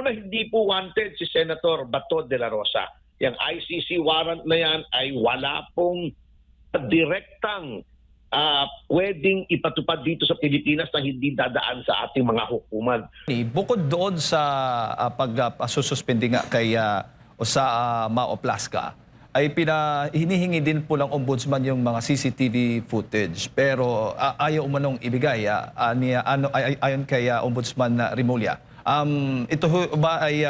Unang-una, hindi po wanted si Senator Bato de la Rosa. Yung ICC warrant na yan ay wala pong direktang pwedeng ipatupad dito sa Pilipinas na hindi dadaan sa ating mga hukuman. Bukod doon sa pagsususpindi nga kay o sa Mao Plasca, ay hinihingi din po ng ombudsman yung mga CCTV footage. Pero ayaw umanong ibigay ayon kay Ombudsman Remulla. Ito ba ay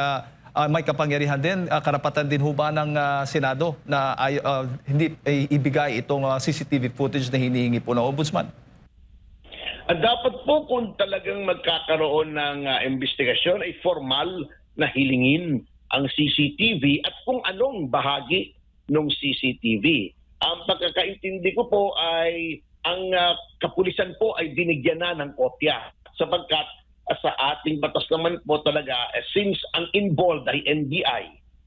may kapangyarihan din, karapatan din ho ba ng Senado na hindi ibigay itong CCTV footage na hinihingi po ng Ombudsman? Dapat po kung talagang magkakaroon ng investigasyon ay formal na hilingin ang CCTV at kung anong bahagi ng CCTV. Ang pagkakaintindi ko po ay ang kapulisan po ay binigyan na ng kopya sapagkat sa ating batas naman po talaga, since ang involved ay NBI,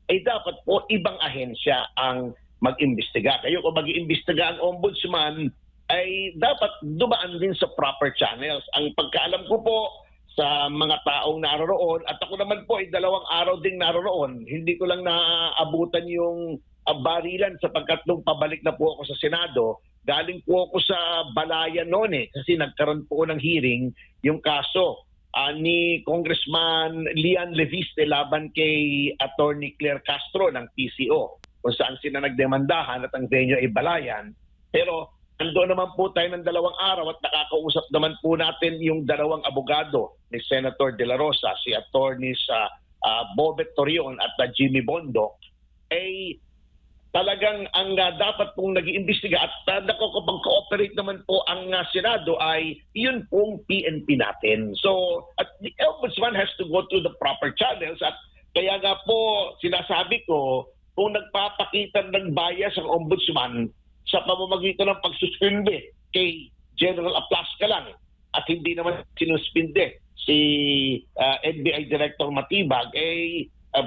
ay dapat po ibang ahensya ang mag-imbestiga. Kayo kung mag-imbestiga ang ombudsman, ay dapat dumaan din sa proper channels. Ang pagkaalam ko po sa mga taong naroroon, at ako naman po ay 2 araw ding naroroon, hindi ko lang naaabutan yung barilan sapagkat nung pabalik na po ako sa Senado, galing po ako sa Balayan noon kasi nagkaroon po ng hearing yung kaso ni Congressman Lian Leviste laban kay Attorney Claire Castro ng PCO kung saan sila nagdemandahan at ang venue ay Balayan. Pero ando naman po tayo ng 2 araw at nakakausap naman po natin yung 2 abogado ni Senator De La Rosa, si Attorneys Bobet Torion at Jimmy Bondo, ay talagang ang dapat pong nag-iimbestiga at nakakapag-cooperate naman po ang Senado ay yun pong PNP natin. So, at the Ombudsman has to go through the proper channels at kaya nga po sinasabi ko, kung nagpapakita ng bias ang Ombudsman sa pamamagitan ng pagsuspinde kay General Aplasca lang at hindi naman sinuspinde si NBI Director Matibag,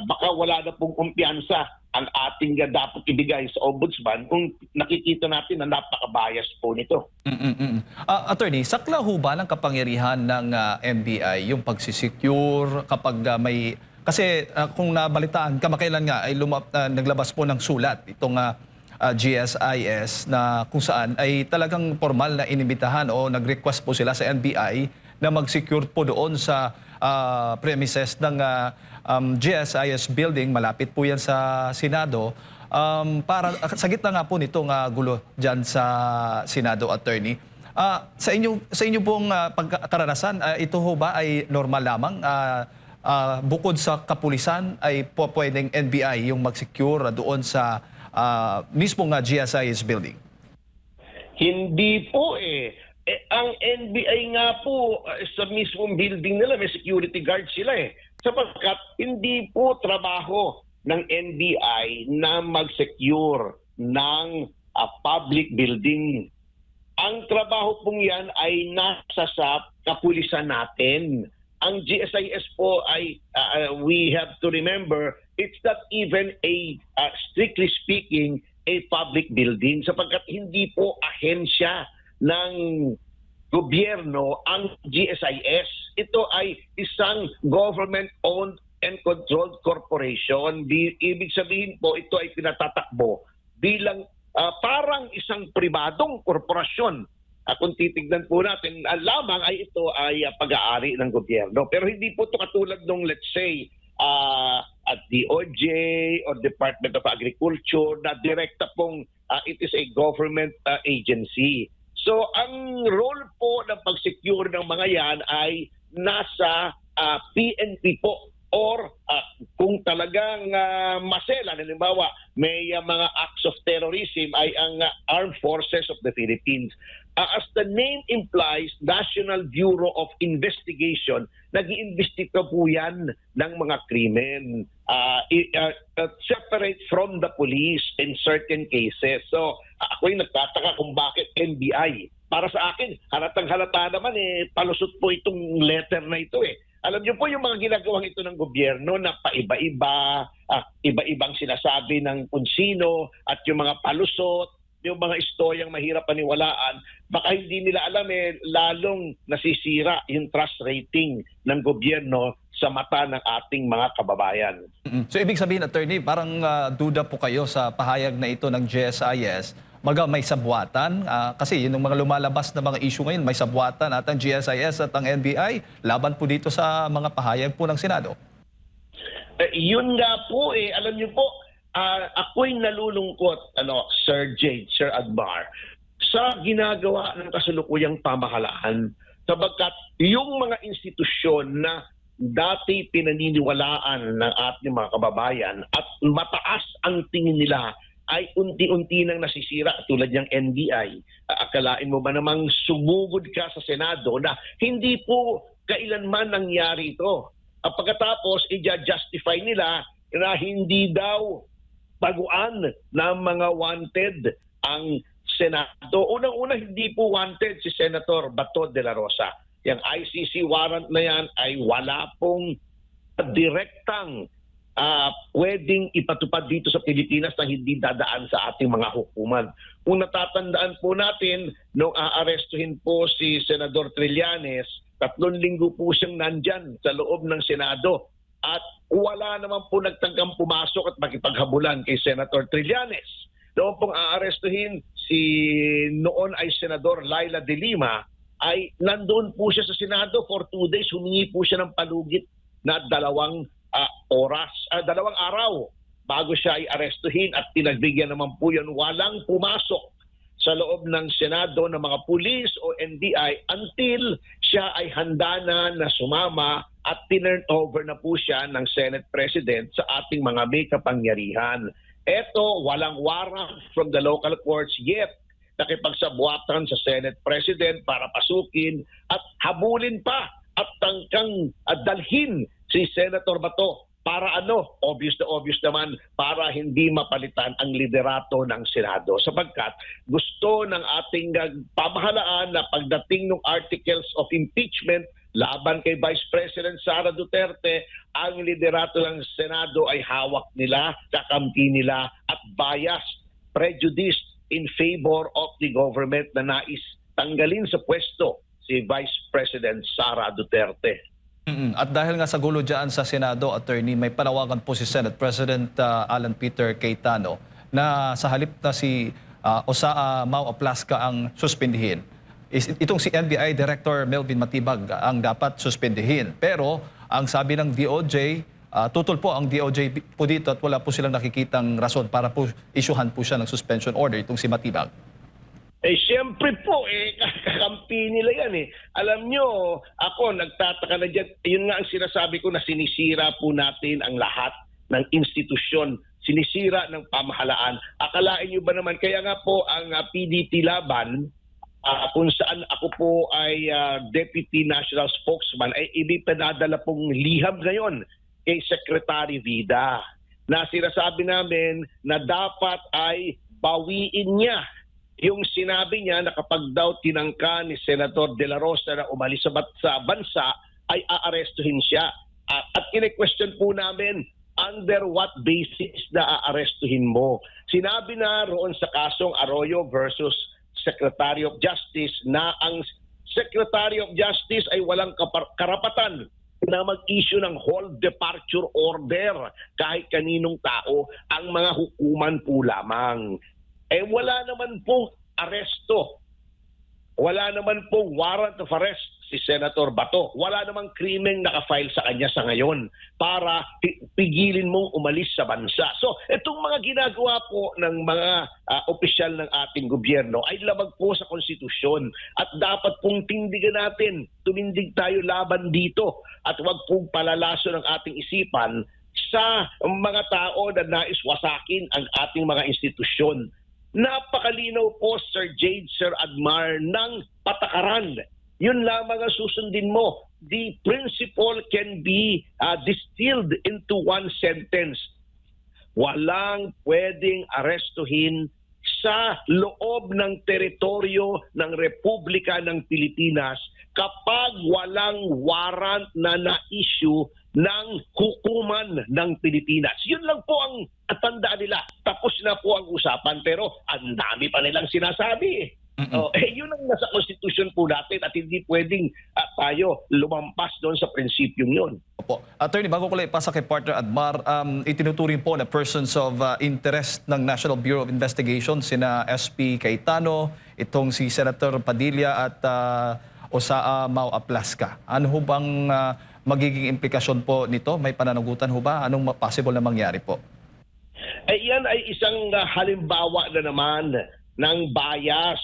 baka wala na pong kumpiyansa ang ating dapat ibigay sa Ombudsman kung nakikita natin na napaka-bias po nito. Attorney, sakla ho ba ng kapangyarihan ng NBI yung pagsisecure kapag may... Kasi kung nabalitaan, kamakailan nga ay naglabas po ng sulat itong GSIS na kung saan ay talagang formal na inimbitahan o nag-request po sila sa NBI na mag-secure po doon sa premises ng GSIS building, malapit po yan sa Senado, para sa gitna nga po nitong gulo dyan sa Senado, Attorney. Sa inyo pong pagkaranasan, ito ho ba ay normal lamang? Bukod sa kapulisan, ay pwedeng NBI yung mag-secure doon sa mismong GSIS building? Hindi po ang NBI nga po sa mismong building nila may security guard sila sapagkat hindi po trabaho ng NBI na mag-secure ng public building. Ang trabaho pong yan ay nasa sa kapulisan natin. Ang GSIS po ay we have to remember it's not even strictly speaking a public building sapagkat hindi po ahensya ng gobyerno ang GSIS. Ito ay isang government-owned and controlled corporation. Ibig sabihin po, ito ay pinatatakbo bilang parang isang pribadong korporasyon. Kung titignan po natin, lamang ay ito ay pag-aari ng gobyerno. Pero hindi po ito katulad nung let's say at DOJ or Department of Agriculture na direkta pong it is a government agency. So ang role po ng pag-secure ng mga yan ay nasa PNP po or kung talagang masela, halimbawa may mga acts of terrorism ay ang Armed Forces of the Philippines. As the name implies, National Bureau of Investigation, nag-iimbestiga po yan ng mga krimen. Separate from the police in certain cases. So ako'y nagtataka kung bakit NBI. Para sa akin, halatang-halata naman palusot po itong letter na ito Alam niyo po yung mga ginagawang ito ng gobyerno na paiba-iba, iba-ibang sinasabi ng kung sino at yung mga palusot, yung mga istoryang mahirap paniwalaan, baka hindi nila alam lalong nasisira yung trust rating ng gobyerno Mm. sa mata ng ating mga kababayan. So ibig sabihin, attorney, parang duda po kayo sa pahayag na ito ng GSIS. Maga may sabwatan, kasi yun yung mga lumalabas na mga issue ngayon, may sabwatan at ang GSIS at ang NBI, laban po dito sa mga pahayag po ng Senado. Yun nga po alam niyo po, ako'y nalulungkot, Sir Jade, Sir Admar, sa ginagawa ng kasulukuyang pamahalaan, sabagkat yung mga institusyon na dati pinaniniwalaan ng ating mga kababayan at mataas ang tingin nila ay unti-unti nang nasisira tulad ng NBI. Akalain mo ba namang sumugod ka sa Senado na hindi po kailanman nangyari ito? Pagkatapos, i-justify nila na hindi daw baguan ng mga wanted ang Senado. Unang-una, hindi po wanted si Senator Bato de la Rosa. Yung ICC warrant na yan ay wala pong direktang pwedeng ipatupad dito sa Pilipinas na hindi dadaan sa ating mga hukuman. Kung natatandaan po natin, nung aarestuhin po si Senador Trillanes, 3 linggo po siyang nandyan sa loob ng Senado. At wala naman po nagtangkang pumasok at makipaghabulan kay Senator Trillanes. Noon pong aarestuhin si noon ay Senador Laila de Lima, ay nandoon po siya sa Senado for 2 days. Humingi po siya ng palugit na 2 araw bago siya ay arestuhin at pinagbigyan naman po yun. Walang pumasok sa loob ng Senado ng mga pulis o NBI until siya ay handa na sumama at tinurn over na po siya ng Senate President sa ating mga may kapangyarihan. Eto, walang warrant from the local courts yet. Nakipagsabwatan sa Senate President para pasukin at habulin pa at tangkang dalhin si Senator Bato para obvious naman, para hindi mapalitan ang liderato ng Senado. Sapagkat gusto ng ating pamahalaan na pagdating ng articles of impeachment laban kay Vice President Sara Duterte, ang liderato ng Senado ay hawak nila, kakampi nila at biased, prejudiced in favor of the government na nais tanggalin sa pwesto si Vice President Sara Duterte. At dahil nga sa gulo dyan sa Senado, attorney, may panawagan po si Senate President Alan Peter Cayetano na sa halip na si Mau Aplasca ang suspindihin. Itong si NBI Director Melvin Matibag ang dapat suspindihin. Pero ang sabi ng DOJ, tutol po ang DOJ po dito at wala po silang nakikitang rason para po isyuhan po siya ng suspension order itong si Matibag. Siyempre po, kakampi nila yan Alam nyo, ako nagtataka na dyan. Yun nga ang sinasabi ko na sinisira po natin ang lahat ng institusyon. Sinisira ng pamahalaan. Akalain nyo ba naman, kaya nga po ang PDP laban, kung saan ako po ay Deputy National Spokesman, ay ipinadala pong liham ngayon kay Secretary Vida na sinasabi namin na dapat ay bawiin niya yung sinabi niya na kapag daw tinangka ni Senator De La Rosa na umalis sa bansa, ay aarestuhin siya. At kine-question po namin, under what basis na aarestuhin mo? Sinabi na roon sa kasong Arroyo versus Secretary of Justice na ang Secretary of Justice ay walang karapatan na mag-issue ng hold departure order kahit kaninong tao, ang mga hukuman po lamang. Wala naman pong aresto. Wala naman pong warrant of arrest si Senator Bato. Wala namang krimeng nakafile sa kanya sa ngayon para pigilin mong umalis sa bansa. So, itong mga ginagawa po ng mga opisyal ng ating gobyerno ay labag po sa konstitusyon at dapat pong tindigan natin. Tumindig tayo laban dito at huwag pong palalaso ng ating isipan sa mga tao na nais wasakin ang ating mga institusyon. Napakalinaw po, Sir Jade, Sir Admar, ng patakaran. Yun lamang ang susundin mo. The principle can be distilled into one sentence. Walang pwedeng arestuhin sa loob ng teritoryo ng Republika ng Pilipinas kapag walang warrant na na-issue ng hukuman ng Pilipinas. Yun lang po ang tandaan nila. Tapos na po ang usapan pero ang dami pa nilang sinasabi. Yun ang nasa konstitusyon po natin at hindi pwedeng tayo lumampas doon sa prinsipyong yun. Opo. Attorney, bago ko lang ipasa kay partner Admar, itinuturing po na persons of interest ng National Bureau of Investigation, sina SP Cayetano, itong si Senator Padilla at Osaa Mau Aplasca. Ano ho bang magiging implikasyon po nito? May pananagutan ho ba? Anong possible na mangyari po? Yan ay isang halimbawa na naman ng bias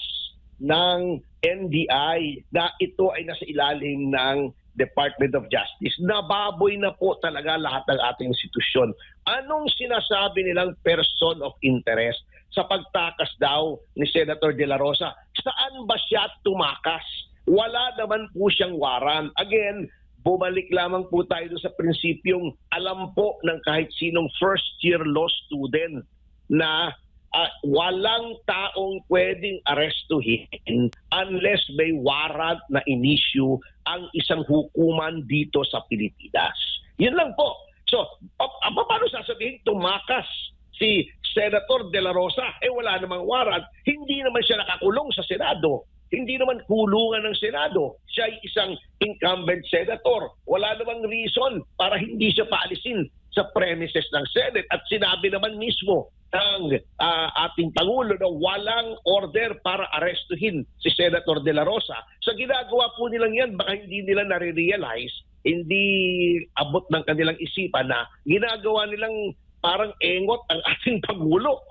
ng NBI na ito ay nasa ilalim ng Department of Justice. Nababoy na po talaga lahat ng ating institusyon. Anong sinasabi nilang person of interest sa pagtakas daw ni Senator De La Rosa? Saan ba siya tumakas? Wala naman po siyang waran. Again, bumalik lamang po tayo sa prinsipyong alam po ng kahit sinong first-year law student na walang taong pwedeng arestuhin unless may warrant na in-issue ang isang hukuman dito sa Pilipinas. Yun lang po. So, paano sasabihin tumakas si Senator De La Rosa? Wala namang warrant. Hindi naman siya nakakulong sa Senado. Hindi naman kulungan ng Senado. Siya ay isang incumbent senator. Wala namang reason para hindi siya paalisin sa premises ng Senate. At sinabi naman mismo ng ating Pangulo na walang order para arestuhin si Senator De La Rosa. Sa ginagawa po nilang yan, baka hindi nila nare-realize, hindi abot ng kanilang isipan na ginagawa nilang parang engot ang ating Pangulo.